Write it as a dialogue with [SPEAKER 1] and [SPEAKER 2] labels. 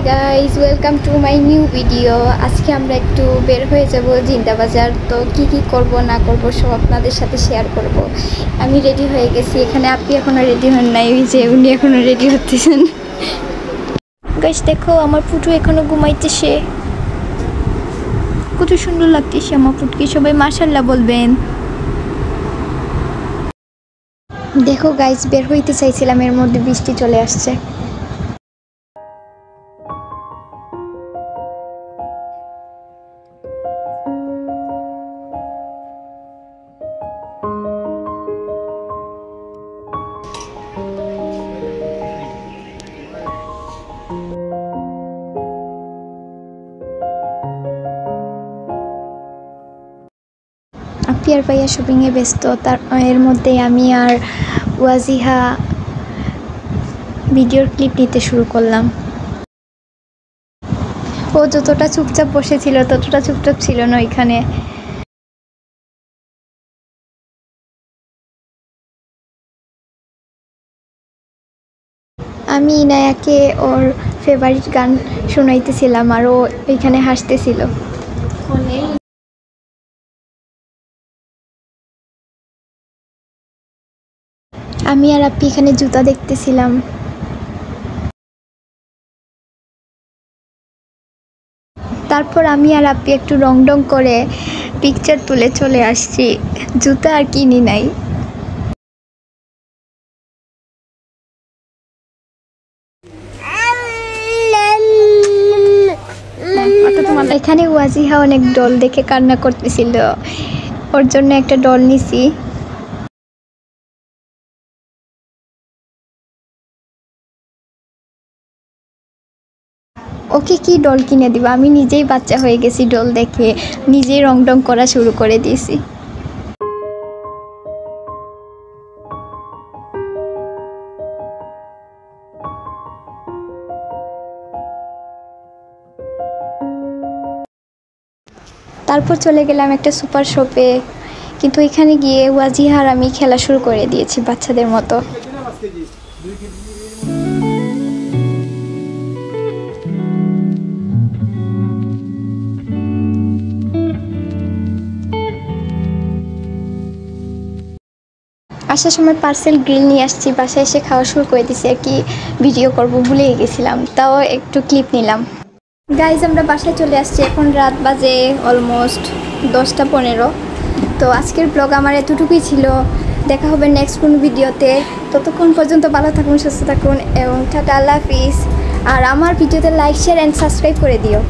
[SPEAKER 1] Guys welcome to my new video. আজকে আমরা একটু বের হয়ে যাব জিন্দা বাজার। তো কি কি করব না করব সব আপনাদের সাথে শেয়ার করব। আমি রেডি হয়ে গেছি, এখানে আপনি এখনো রেডি হন নাই, ওই যে উনি এখনো রেডি হতেছেন। গাইজ দেখো আমার পুটু এখনো ঘুমাইতেছে, কত সুন্দর লাগতেছে আমার পুটকে, সবাই মাশাআল্লাহ বলবেন। দেখো গাইজ বের হইতে চাইছিলাম, এর মধ্যে বৃষ্টি চলে আসছে। আপি আর ভাইয়া শপিংয়ে ব্যস্ত, এর মধ্যে আমি আর ওয়াজিহা ভিডিওর ক্লিপ নিতে শুরু করলাম। ও যতটা চুপচাপ বসেছিল ততটা চুপচাপ ছিল না ওইখানে। আমি ইনায়াকে ওর ফেভারিট গান শোনাইতেছিলাম আর ও ওইখানে হাসতেছিল। আমি আর আপি এখানে জুতা দেখতেছিলাম। তারপর আমি আর আপি একটু রং করে পিকচার তুলে চলে আসছি, জুতা আর কিনি নাই। এখানে ওয়াজিহা অনেক ডল দেখে কান্না করতেছিল, ওর জন্য একটা ডল নিছি। ওকে কি ডল কিনে দিব, আমি নিজেই বাচ্চা হয়ে গেছি ডল দেখে, নিজেই রং করা শুরু করে দিয়েছি। তারপর চলে গেলাম একটা সুপার শপে, কিন্তু এখানে গিয়ে ওয়াজিহা আর আমি খেলা শুরু করে দিয়েছি বাচ্চাদের মতো। আসার সময় পার্সেল গ্রিল নিয়ে আসছি, বাসায় এসে খাওয়া শুরু করে দিছি আর কি, ভিডিও করব ভুলেই গেছিলাম, তাও একটু ক্লিপ নিলাম। গাইজ আমরা বাসায় চলে আসছি, এখন রাত বাজে অলমোস্ট 10:15। তো আজকের ব্লগ আমার এতটুকুই ছিল, দেখা হবে নেক্সট কোন ভিডিওতে। ততক্ষণ পর্যন্ত ভালো থাকুন, সুস্থ থাকুন এবং টাটা, আল্লাহ হাফিজ। আর আমার ভিডিওতে লাইক, শেয়ার অ্যান্ড সাবস্ক্রাইব করে দিও।